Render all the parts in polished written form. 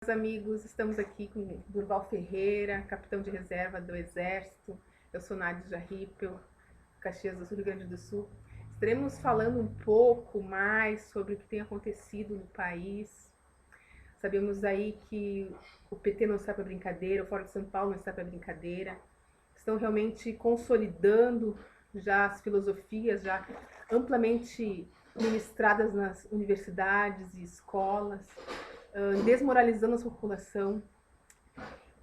Meus amigos, estamos aqui com Durval Ferreira, capitão de reserva do Exército. Eu sou Nádia Rippel, Caxias do Sul, Rio Grande do Sul. Estaremos falando um pouco mais sobre o que tem acontecido no país. Sabemos aí que o PT não está para brincadeira, o Fórum de São Paulo não está para brincadeira. Estão realmente consolidando já as filosofias já amplamente ministradas nas universidades e escolas, desmoralizando a sua população.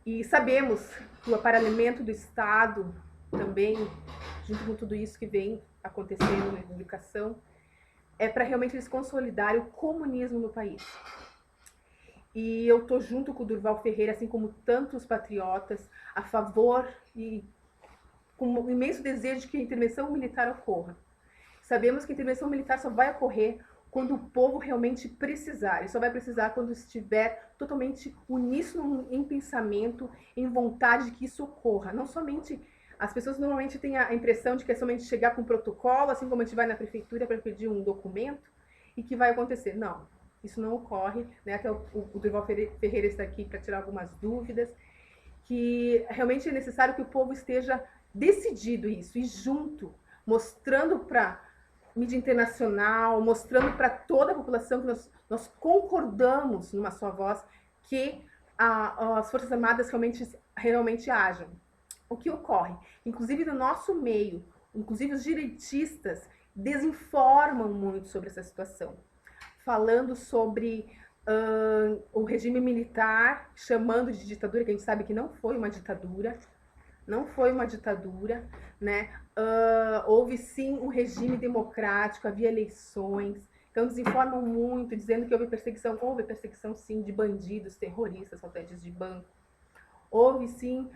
E sabemos que o aparelhamento do Estado também, junto com tudo isso que vem acontecendo na educação, é para realmente eles consolidarem o comunismo no país. E eu tô junto com o Durval Ferreira, assim como tantos patriotas, a favor e com um imenso desejo de que a intervenção militar ocorra. Sabemos que a intervenção militar só vai ocorrer quando o povo realmente precisar. E só vai precisar quando estiver totalmente uníssono em pensamento, em vontade de que isso ocorra. Não somente... As pessoas normalmente têm a impressão de que é somente chegar com um protocolo, assim como a gente vai na prefeitura para pedir um documento, e que vai acontecer. Não, isso não ocorre. Né? Até o Durval Ferreira está aqui para tirar algumas dúvidas, que realmente é necessário que o povo esteja decidido isso, e junto, mostrando para mídia internacional, mostrando para toda a população que nós concordamos numa só voz que as Forças Armadas realmente ajam. O que ocorre? Inclusive no nosso meio, inclusive os direitistas desinformam muito sobre essa situação, falando sobre o regime militar, chamando de ditadura, que a gente sabe que não foi uma ditadura, né? Houve sim um regime democrático, havia eleições. Então desinformam muito, dizendo que houve perseguição sim de bandidos, terroristas, assaltantes de banco. Houve sim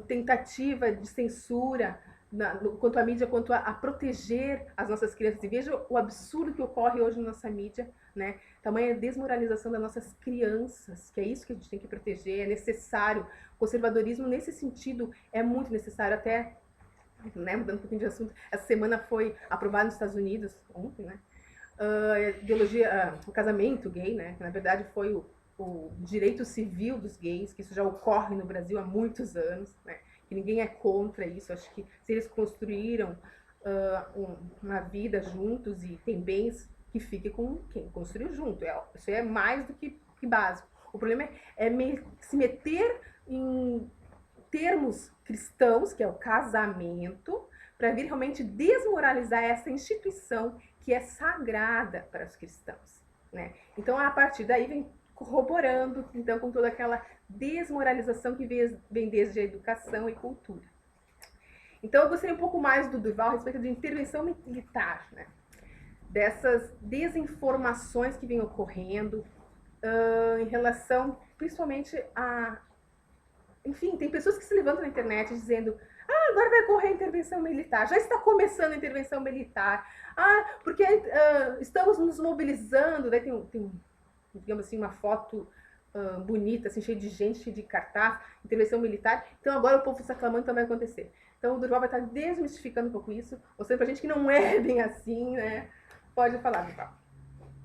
tentativa de censura quanto à mídia, quanto a proteger as nossas crianças. E veja o absurdo que ocorre hoje na nossa mídia, né? Tamanha desmoralização das nossas crianças, que é isso que a gente tem que proteger, é necessário. O conservadorismo, nesse sentido, é muito necessário. Até, né, mudando um pouquinho de assunto, essa semana foi aprovado nos Estados Unidos, ontem, né? O casamento gay, né? Que na verdade foi o direito civil dos gays, que isso já ocorre no Brasil há muitos anos, né? Que ninguém é contra isso. Acho que se eles construíram uma vida juntos e tem bens, que fique com quem construiu junto. Isso é mais do que básico. O problema é se meter em termos cristãos, que é o casamento, para vir realmente desmoralizar essa instituição que é sagrada para os cristãos, né? Então, a partir daí, vem corroborando, então, com toda aquela desmoralização que vem desde a educação e cultura. Então, eu gostaria um pouco mais do Durval a respeito de intervenção militar, né? Dessas desinformações que vêm ocorrendo em relação, principalmente, a... Enfim, tem pessoas que se levantam na internet dizendo: agora vai ocorrer a intervenção militar, já está começando a intervenção militar, porque estamos nos mobilizando, daí tem digamos assim, uma foto bonita, assim, cheia de gente, cheia de cartaz, intervenção militar, então agora o povo está clamando, então vai acontecer. Então o Durval vai estar desmistificando um pouco isso, mostrando pra gente que não é bem assim, né? Pode falar, Durval.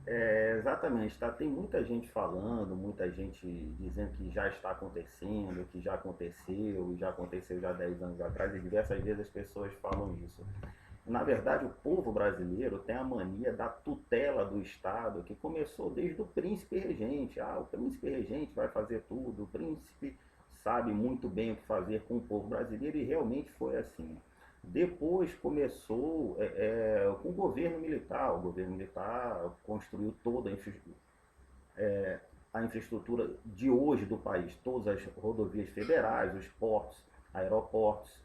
Exatamente, tá? Tem muita gente falando, muita gente dizendo que já está acontecendo, que já aconteceu, e já aconteceu já 10 anos atrás, e diversas vezes as pessoas falam isso. Na verdade, o povo brasileiro tem a mania da tutela do Estado, que começou desde o príncipe regente. O príncipe regente vai fazer tudo, o príncipe sabe muito bem o que fazer com o povo brasileiro, e realmente foi assim. Depois começou com o governo militar. O governo militar construiu toda a infraestrutura de hoje do país, todas as rodovias federais, os portos, aeroportos,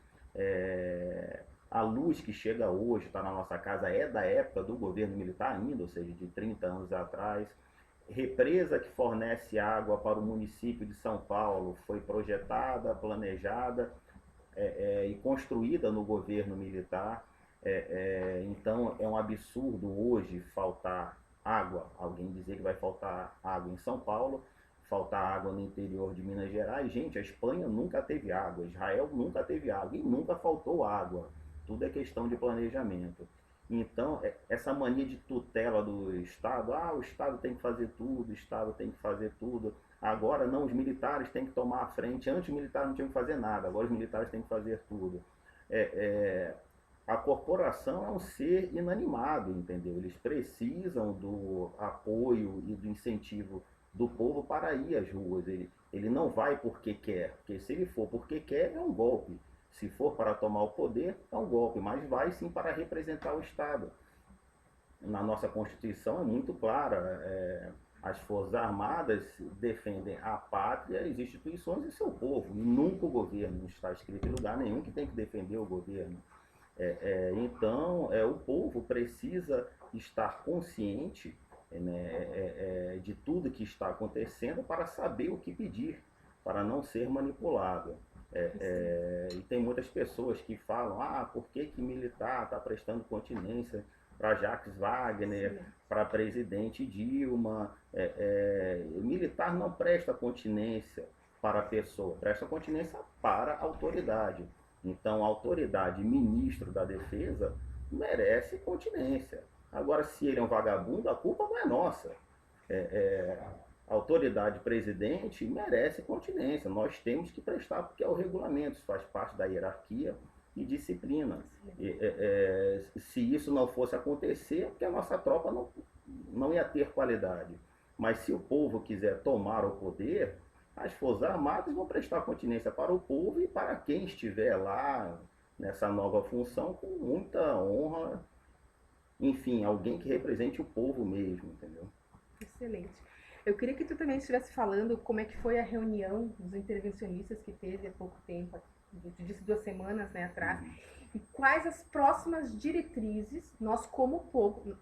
a luz que chega hoje, está na nossa casa, é da época do governo militar ainda, ou seja, de 30 anos atrás. Represa que fornece água para o município de São Paulo foi projetada, planejada e construída no governo militar. Então é um absurdo hoje faltar água, alguém dizer que vai faltar água em São Paulo, faltar água no interior de Minas Gerais. Gente, a Espanha nunca teve água, Israel nunca teve água e nunca faltou água. Tudo é questão de planejamento. Então, essa mania de tutela do Estado, o Estado tem que fazer tudo, o Estado tem que fazer tudo. Agora não, os militares têm que tomar a frente. Antes os militares não tinham que fazer nada, agora os militares têm que fazer tudo. A corporação é um ser inanimado, entendeu? Eles precisam do apoio e do incentivo do povo para ir às ruas. Ele não vai porque quer, porque se ele for porque quer, é um golpe. Se for para tomar o poder, é um golpe, mas vai sim para representar o Estado. Na nossa Constituição é muito clara, as Forças Armadas defendem a pátria, as instituições e seu povo, e nunca o governo. Não está escrito em lugar nenhum que tem que defender o governo. Então, o povo precisa estar consciente, né, de tudo que está acontecendo para saber o que pedir, para não ser manipulado. E tem muitas pessoas que falam, por que militar está prestando continência para Jacques Wagner, para presidente Dilma? Militar não presta continência para a pessoa, presta continência para a autoridade. Então, a autoridade, ministro da Defesa, merece continência. Agora, se ele é um vagabundo, a culpa não é nossa. A autoridade presidente merece continência. Nós temos que prestar, porque é o regulamento, isso faz parte da hierarquia e disciplina. Se isso não fosse acontecer, porque a nossa tropa não ia ter qualidade. Mas se o povo quiser tomar o poder, as Forças Armadas vão prestar continência para o povo e para quem estiver lá nessa nova função com muita honra. Enfim, alguém que represente o povo mesmo, entendeu? Excelente. Eu queria que tu também estivesse falando como é que foi a reunião dos intervencionistas que teve há pouco tempo, eu te disse 2 semanas, né, atrás, e quais as próximas diretrizes nós como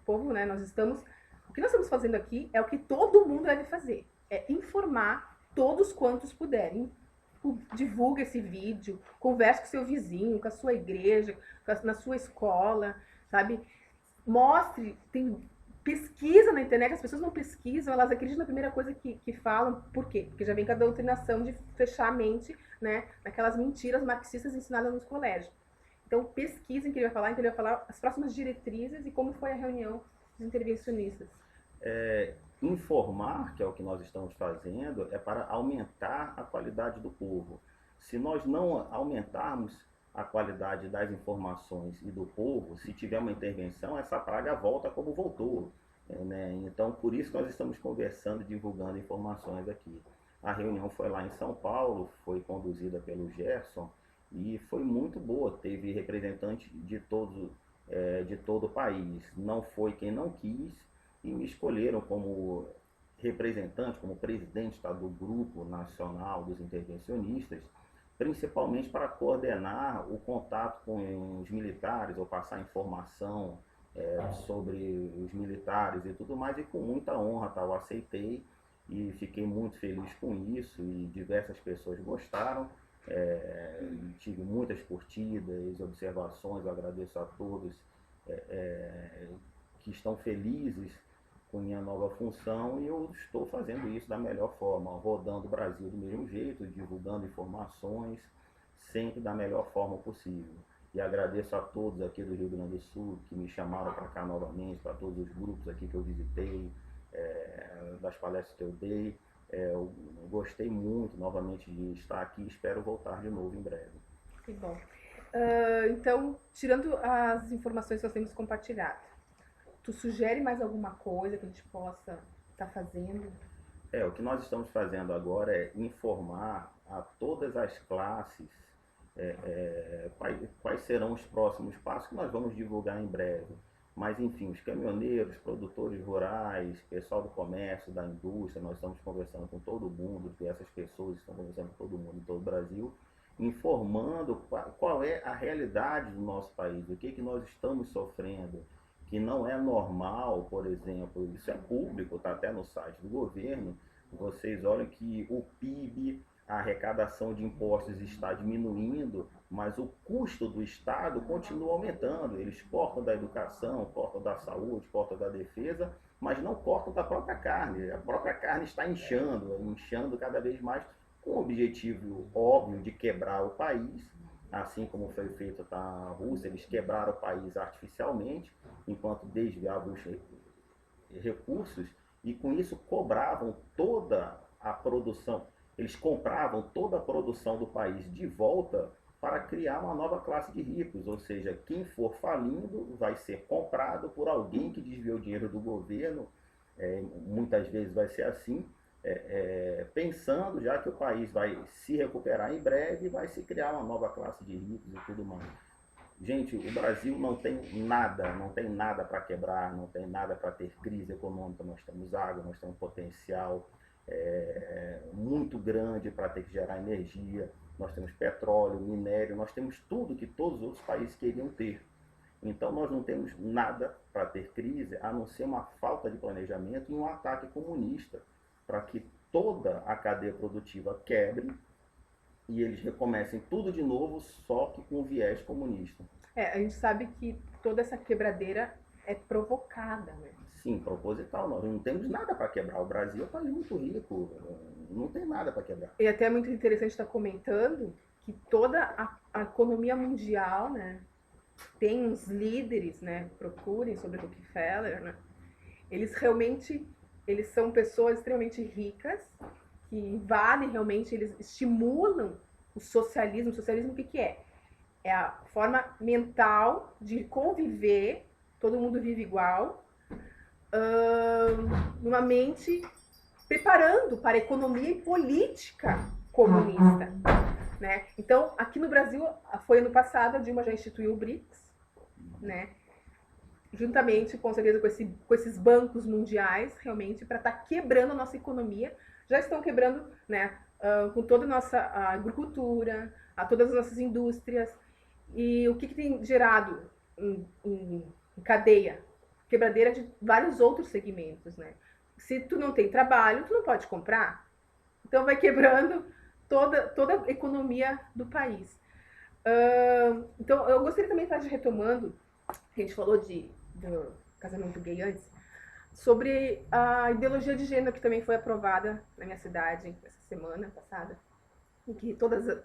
povo, né, o que nós estamos fazendo aqui é o que todo mundo deve fazer, é informar todos quantos puderem. Divulga esse vídeo, converse com seu vizinho, com a sua igreja, na sua escola, sabe? Mostre, pesquisa na internet, as pessoas não pesquisam, elas acreditam na primeira coisa que falam. Por quê? Porque já vem com a doutrinação de fechar a mente, né, naquelas mentiras marxistas ensinadas nos colégios. Então, pesquisem que ele vai falar as próximas diretrizes e como foi a reunião dos intervencionistas. Informar, que é o que nós estamos fazendo, é para aumentar a qualidade do povo. Se nós não aumentarmos a qualidade das informações e do povo, se tiver uma intervenção, essa praga volta como voltou. Né? Então, por isso nós estamos conversando e divulgando informações aqui. A reunião foi lá em São Paulo, foi conduzida pelo Gerson e foi muito boa. Teve representantes de todo o país. Não foi quem não quis e me escolheram como representante, como presidente do Grupo Nacional dos Intervencionistas, principalmente para coordenar o contato com os militares ou passar informação sobre os militares e tudo mais, e com muita honra eu aceitei e fiquei muito feliz com isso e diversas pessoas gostaram. Tive muitas curtidas, observações, eu agradeço a todos que estão felizes com minha nova função, e eu estou fazendo isso da melhor forma, rodando o Brasil do mesmo jeito, divulgando informações, sempre da melhor forma possível. E agradeço a todos aqui do Rio Grande do Sul que me chamaram para cá novamente, para todos os grupos aqui que eu visitei, das palestras que eu dei. Eu gostei muito novamente de estar aqui, espero voltar de novo em breve. Que bom. Então, tirando as informações que nós temos compartilhado, tu sugere mais alguma coisa que a gente possa estar fazendo? O que nós estamos fazendo agora é informar a todas as classes quais serão os próximos passos que nós vamos divulgar em breve. Mas, enfim, os caminhoneiros, produtores rurais, pessoal do comércio, da indústria, nós estamos conversando com todo mundo, essas pessoas estão conversando com todo mundo em todo o Brasil, informando qual é a realidade do nosso país, o que nós estamos sofrendo, que não é normal. Por exemplo, isso é público, está até no site do governo, vocês olham que o PIB, a arrecadação de impostos está diminuindo, mas o custo do Estado continua aumentando. Eles cortam da educação, cortam da saúde, cortam da defesa, mas não cortam da própria carne. A própria carne está inchando cada vez mais, com o objetivo óbvio de quebrar o país assim como foi feito na Rússia, eles quebraram o país artificialmente, enquanto desviavam os recursos e com isso cobravam toda a produção. Eles compravam toda a produção do país de volta para criar uma nova classe de ricos, ou seja, quem for falindo vai ser comprado por alguém que desviou o dinheiro do governo, muitas vezes vai ser assim, pensando já que o país vai se recuperar em breve e vai se criar uma nova classe de ricos e tudo mais. Gente, o Brasil não tem nada para quebrar, não tem nada para ter crise econômica. Nós temos água, nós temos potencial muito grande para ter que gerar energia, nós temos petróleo, minério, nós temos tudo que todos os outros países queriam ter. Então nós não temos nada para ter crise, a não ser uma falta de planejamento e um ataque comunista, para que toda a cadeia produtiva quebre e eles recomecem tudo de novo, só que com viés comunista. A gente sabe que toda essa quebradeira é provocada, né? Sim, proposital. Nós não temos nada para quebrar. O Brasil é um país muito rico, não tem nada para quebrar. E até é muito interessante estar comentando que toda a economia mundial, né, tem uns líderes, né, procurem sobre Rockefeller, né, eles são pessoas extremamente ricas, que invadem realmente, eles estimulam o socialismo. O socialismo o que é? É a forma mental de conviver, todo mundo vive igual, numa mente preparando para a economia e política comunista. Né? Então, aqui no Brasil, foi ano passado, a Dilma já instituiu o BRICS, né? Juntamente, com certeza, com esses bancos mundiais, realmente, para estar quebrando a nossa economia. Já estão quebrando, né, com toda a nossa agricultura, todas as nossas indústrias. E o que tem gerado em cadeia? Quebradeira de vários outros segmentos, né? Se tu não tem trabalho, tu não pode comprar. Então vai quebrando toda a economia do país. Então eu gostaria também de estar retomando, a gente falou do casamento gay antes, sobre a ideologia de gênero que também foi aprovada na minha cidade essa semana passada, em que todas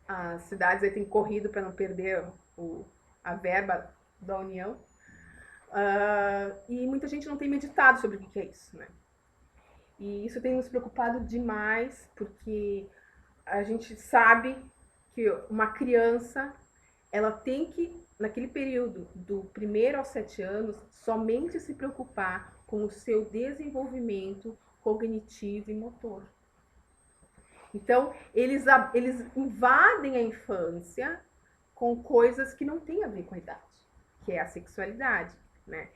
as cidades aí têm corrido para não perder a verba da União. E muita gente não tem meditado sobre o que é isso, né? E isso tem nos preocupado demais, porque a gente sabe que uma criança, ela tem que, naquele período do 1º aos 7 anos, somente se preocupar com o seu desenvolvimento cognitivo e motor. Então, eles invadem a infância com coisas que não têm a ver com a idade, que é a sexualidade, né?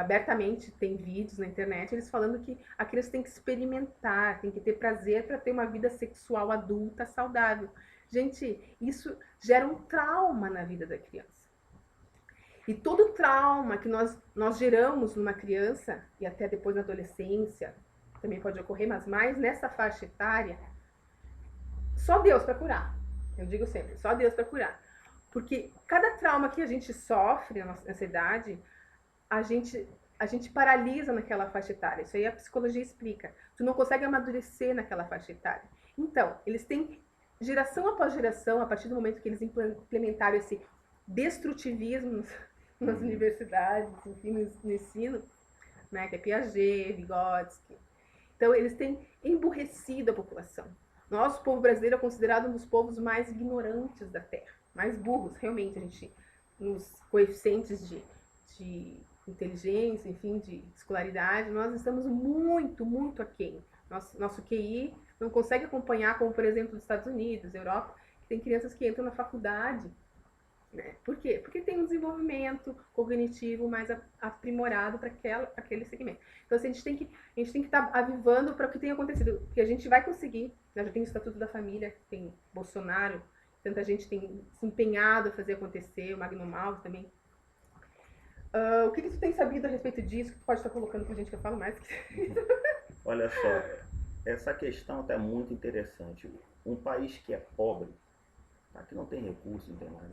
Abertamente tem vídeos na internet eles falando que a criança tem que experimentar, tem que ter prazer para ter uma vida sexual adulta saudável. Gente, isso gera um trauma na vida da criança. E todo trauma que nós geramos numa criança, e até depois na adolescência, também pode ocorrer, mas mais nessa faixa etária, só Deus para curar. Eu digo sempre, só Deus para curar. Porque cada trauma que a gente sofre nessa idade, a gente paralisa naquela faixa etária. Isso aí a psicologia explica. Tu não consegue amadurecer naquela faixa etária. Então, eles têm, geração após geração, a partir do momento que eles implementaram esse destrutivismo nas universidades, enfim, no ensino, né, que é Piaget, Vygotsky. Então, eles têm emburrecido a população. Nosso povo brasileiro é considerado um dos povos mais ignorantes da Terra, mais burros, realmente. A gente, nos coeficientes de inteligência, enfim, de escolaridade, nós estamos muito, muito aquém. Nosso QI não consegue acompanhar, como por exemplo os Estados Unidos, Europa, que tem crianças que entram na faculdade. Né? Por quê? Porque tem um desenvolvimento cognitivo mais aprimorado para aquele segmento. Então assim, a gente tem que estar avivando para o que tem acontecido, porque a gente vai conseguir. Já tem o Estatuto da Família, tem Bolsonaro, tanta gente tem se empenhado a fazer acontecer, o Magno Malta também. O que tu tem sabido a respeito disso? Que tu pode estar colocando pra gente que eu falo mais? Olha só, essa questão está muito interessante. Um país que é pobre, tá, que não tem recurso, não tem nada,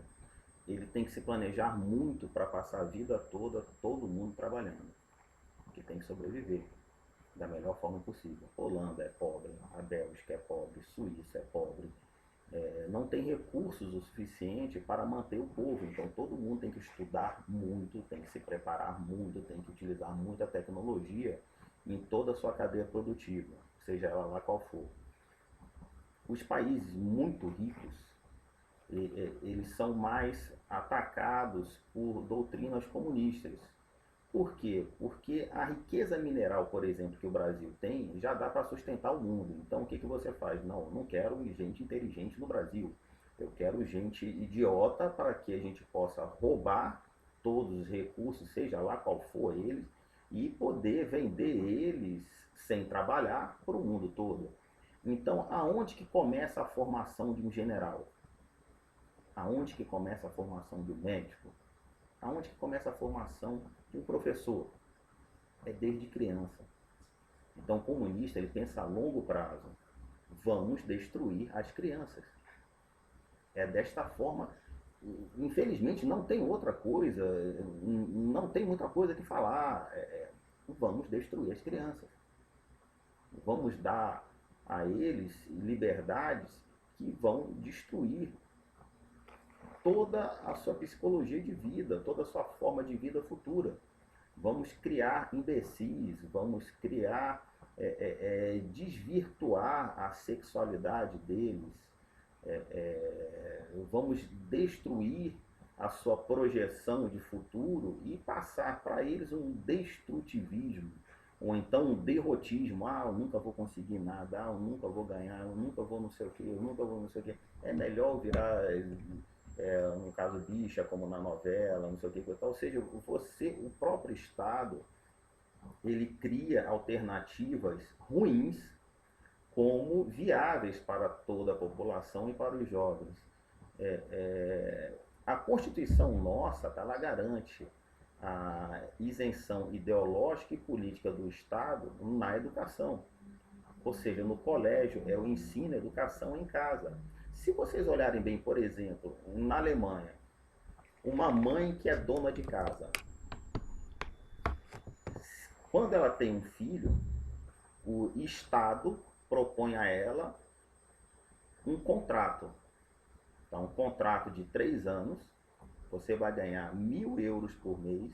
ele tem que se planejar muito para passar a vida toda, todo mundo trabalhando, que tem que sobreviver da melhor forma possível. Holanda é pobre, a Bélgica é pobre, Suíça é pobre, não tem recursos o suficiente para manter o povo. Então todo mundo tem que estudar muito, tem que se preparar muito, tem que utilizar muita tecnologia em toda a sua cadeia produtiva, seja ela lá qual for. Os países muito ricos, eles são mais atacados por doutrinas comunistas. Por quê? Porque a riqueza mineral, por exemplo, que o Brasil tem, já dá para sustentar o mundo. Então, o que você faz? Não, eu não quero gente inteligente no Brasil. Eu quero gente idiota para que a gente possa roubar todos os recursos, seja lá qual for eles, e poder vender eles sem trabalhar para o mundo todo. Então, aonde que começa a formação de um general? Aonde que começa a formação de um médico? Aonde que começa a formação de um professor? É desde criança. Então, o comunista, ele pensa a longo prazo. Vamos destruir as crianças. É desta forma. Infelizmente, não tem outra coisa, não tem muita coisa que falar. Vamos destruir as crianças. Vamos dar a eles liberdades que vão destruir toda a sua psicologia de vida, toda a sua forma de vida futura. Vamos criar imbecis, vamos criar, desvirtuar a sexualidade deles, vamos destruir a sua projeção de futuro e passar para eles um destrutivismo, ou então um derrotismo. Eu nunca vou conseguir nada, eu nunca vou ganhar, eu nunca vou não sei o que, eu nunca vou não sei o que. É melhor virar... no caso bicha, como na novela, não sei o que, ou seja, o próprio Estado, ele cria alternativas ruins como viáveis para toda a população e para os jovens. A Constituição nossa, ela garante a isenção ideológica e política do Estado na educação. Ou seja, no colégio é o ensino, a educação em casa. Se vocês olharem bem, por exemplo, na Alemanha, uma mãe que é dona de casa, quando ela tem um filho, o Estado propõe a ela um contrato. Então, um contrato de 3 anos, você vai ganhar 1.000 euros por mês.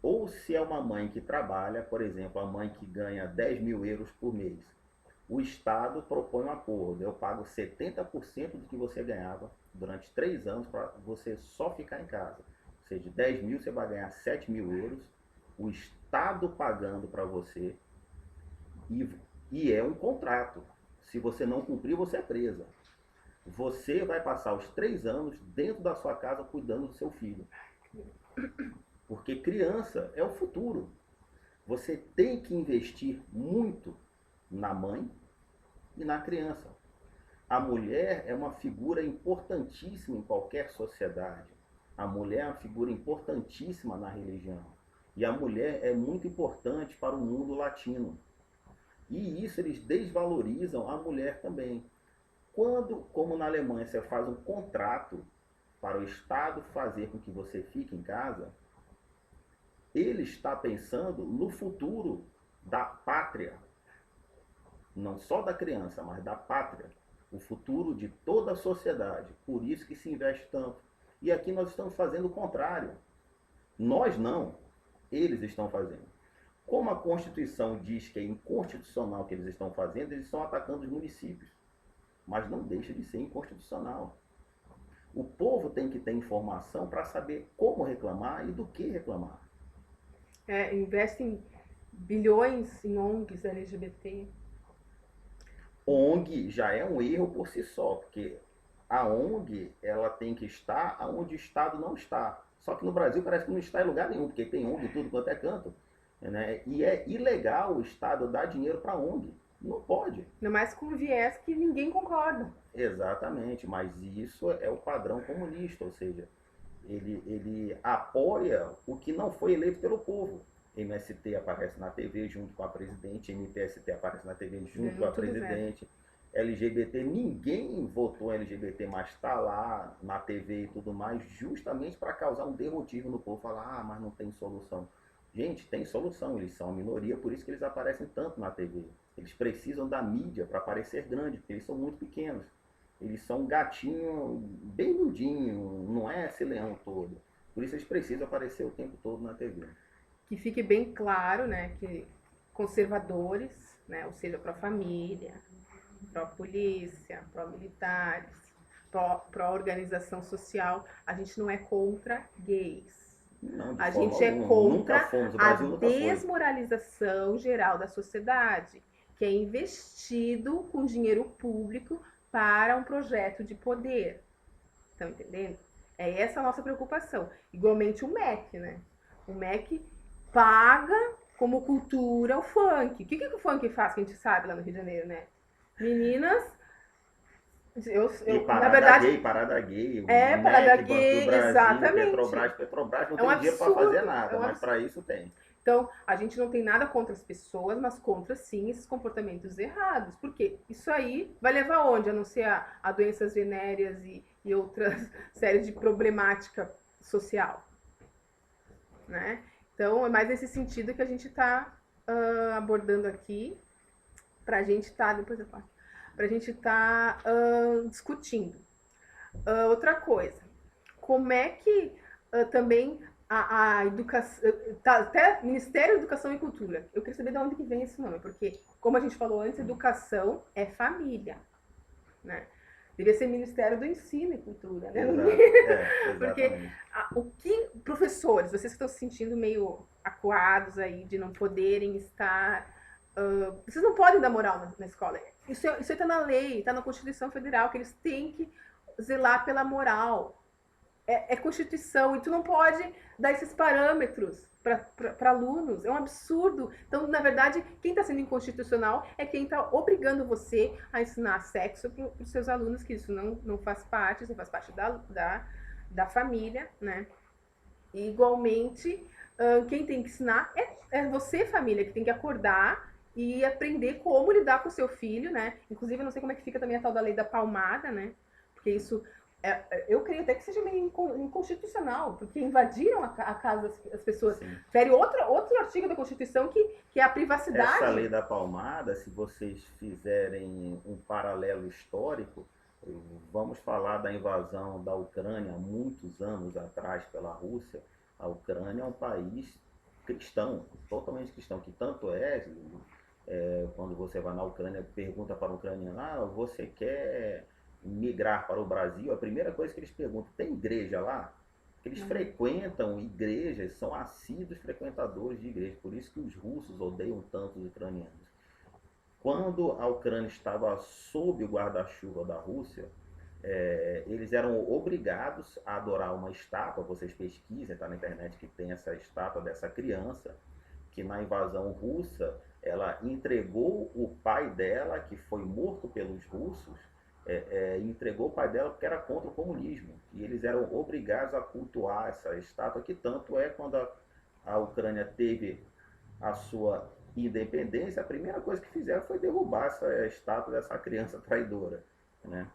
Ou se é uma mãe que trabalha, por exemplo, a mãe que ganha 10.000 euros por mês, o Estado propõe um acordo. Eu pago 70% do que você ganhava durante 3 anos para você só ficar em casa. Ou seja, de 10.000 você vai ganhar 7.000 euros, o Estado pagando para você, e é um contrato. Se você não cumprir, você é presa. Você vai passar os 3 anos dentro da sua casa cuidando do seu filho. Porque criança é o futuro. Você tem que investir muito na mãe e na criança. A mulher é uma figura importantíssima em qualquer sociedade. A mulher é uma figura importantíssima na religião. E a mulher é muito importante para o mundo latino. E isso eles desvalorizam a mulher também. Quando, como na Alemanha, você faz um contrato para o Estado fazer com que você fique em casa, ele está pensando no futuro da pátria. Não só da criança, mas da pátria. O futuro de toda a sociedade. Por isso que se investe tanto. E aqui nós estamos fazendo o contrário. Nós não. Eles estão fazendo. Como a Constituição diz que é inconstitucional o que eles estão fazendo, eles estão atacando os municípios. Mas não deixa de ser inconstitucional. O povo tem que ter informação para saber como reclamar e do que reclamar. Investem bilhões em ONGs LGBT. ONG já é um erro por si só, porque a ONG ela tem que estar onde o Estado não está. Só que no Brasil parece que não está em lugar nenhum, porque tem ONG em tudo quanto é canto. Né? E é ilegal o Estado dar dinheiro para a ONG. Não pode. Ainda mais com viés que ninguém concorda. Exatamente, mas isso é o padrão comunista, ou seja, ele apoia o que não foi eleito pelo povo. MST aparece na TV junto com a presidente, MTST aparece na TV junto com a presidente, LGBT, ninguém votou LGBT, mas está lá na TV e tudo mais, justamente para causar um derrotismo no povo, falar, mas não tem solução. Gente, tem solução, eles são a minoria, por isso que eles aparecem tanto na TV. Eles precisam da mídia para parecer grande, porque eles são muito pequenos. eles são um gatinho bem miudinho, não é esse leão todo. Por isso eles precisam aparecer o tempo todo na TV. Que fique bem claro, né, que conservadores, né, ou seja, pró-família, pró-polícia, pró-militares, pró-organização social, a gente não é contra gays. Não, de A forma gente é alguma. contra Nunca fomos, o a Brasil nunca foi. desmoralização geral da sociedade, que é investido com dinheiro público para um projeto de poder. Estão entendendo? É essa a nossa preocupação. Igualmente o MEC, né? O MEC paga como cultura o funk. O que o funk faz, que a gente sabe lá no Rio de Janeiro, né? Meninas, na verdade... Parada gay, o parada MEC, Banco gay, do Brasil, exatamente. Petrobras não É um tem dinheiro para fazer absurdo, nada, é um mas absurdo. para isso tem. Então, a gente não tem nada contra as pessoas, mas contra, sim, esses comportamentos errados. Porque isso aí vai levar onde? A não ser a doenças venéreas e outras séries de problemática social. Né? Então, é mais nesse sentido que a gente está abordando aqui, para a gente estar... depois eu falo. Para a gente estar discutindo. Outra coisa, como é que também a educação, até Ministério da Educação e Cultura, eu queria saber de onde que vem esse nome, porque, como a gente falou antes, educação é família, né? Devia ser Ministério do Ensino e Cultura, né? Exato. Porque o que, professores, vocês que estão se sentindo meio acuados aí de não poderem estar... vocês não podem dar moral na escola. Isso está na lei, está na Constituição Federal, que eles têm que zelar pela moral. É Constituição, e tu não pode dar esses parâmetros para alunos. É um absurdo. Então, na verdade, quem está sendo inconstitucional é quem está obrigando você a ensinar sexo para os seus alunos, que isso não faz parte, isso faz parte da família, né? E, igualmente, quem tem que ensinar é você, família, que tem que acordar e aprender como lidar com o seu filho, né? Inclusive, eu não sei como é que fica também a tal da lei da palmada, né? Porque isso... eu creio até que seja meio inconstitucional, porque invadiram a casa das pessoas. Sim. Fere outro artigo da Constituição que é a privacidade. Essa lei da palmada, se vocês fizerem um paralelo histórico, vamos falar da invasão da Ucrânia há muitos anos atrás pela Rússia. A Ucrânia é um país cristão, totalmente cristão, que tanto quando você vai na Ucrânia, pergunta para o ucraniano, você quer migrar para o Brasil? A primeira coisa que eles perguntam, tem igreja lá? Eles frequentam igrejas, são assíduos frequentadores de igrejas, por isso que os russos odeiam tanto os ucranianos. Quando a Ucrânia estava sob o guarda-chuva da Rússia, eles eram obrigados a adorar uma estátua, vocês pesquisem, está na internet que tem essa estátua dessa criança, que na invasão russa, ela entregou o pai dela, que foi morto pelos russos, entregou o pai dela porque era contra o comunismo. E eles eram obrigados a cultuar essa estátua, que tanto é quando a Ucrânia teve a sua independência, a primeira coisa que fizeram foi derrubar essa estátua dessa criança traidora, né?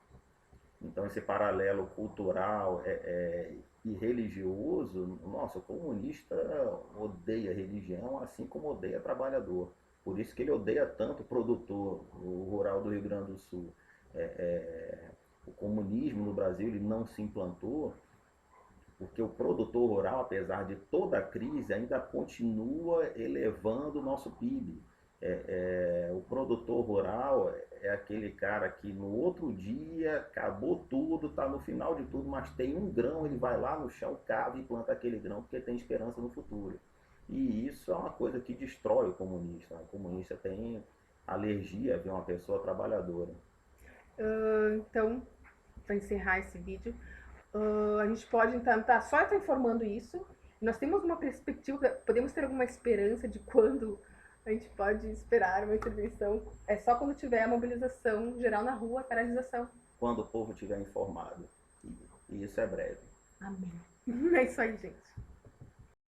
Então esse paralelo cultural e religioso, nossa, o comunista odeia religião assim como odeia trabalhador. Por isso que ele odeia tanto o produtor rural do Rio Grande do Sul. O comunismo no Brasil ele não se implantou porque o produtor rural, apesar de toda a crise, ainda continua elevando o nosso PIB. O produtor rural é aquele cara que no outro dia acabou tudo, está no final de tudo, mas tem um grão, ele vai lá no chão, cava e planta aquele grão porque tem esperança no futuro. E isso é uma coisa que destrói o comunista. O comunista tem alergia a ver uma pessoa trabalhadora. Então, para encerrar esse vídeo, a gente pode tentar só estar informando isso. Nós temos uma perspectiva, podemos ter alguma esperança de quando a gente pode esperar uma intervenção. É só quando tiver a mobilização geral na rua, a paralisação. Quando o povo estiver informado. E isso é breve. Amém. É isso aí, gente.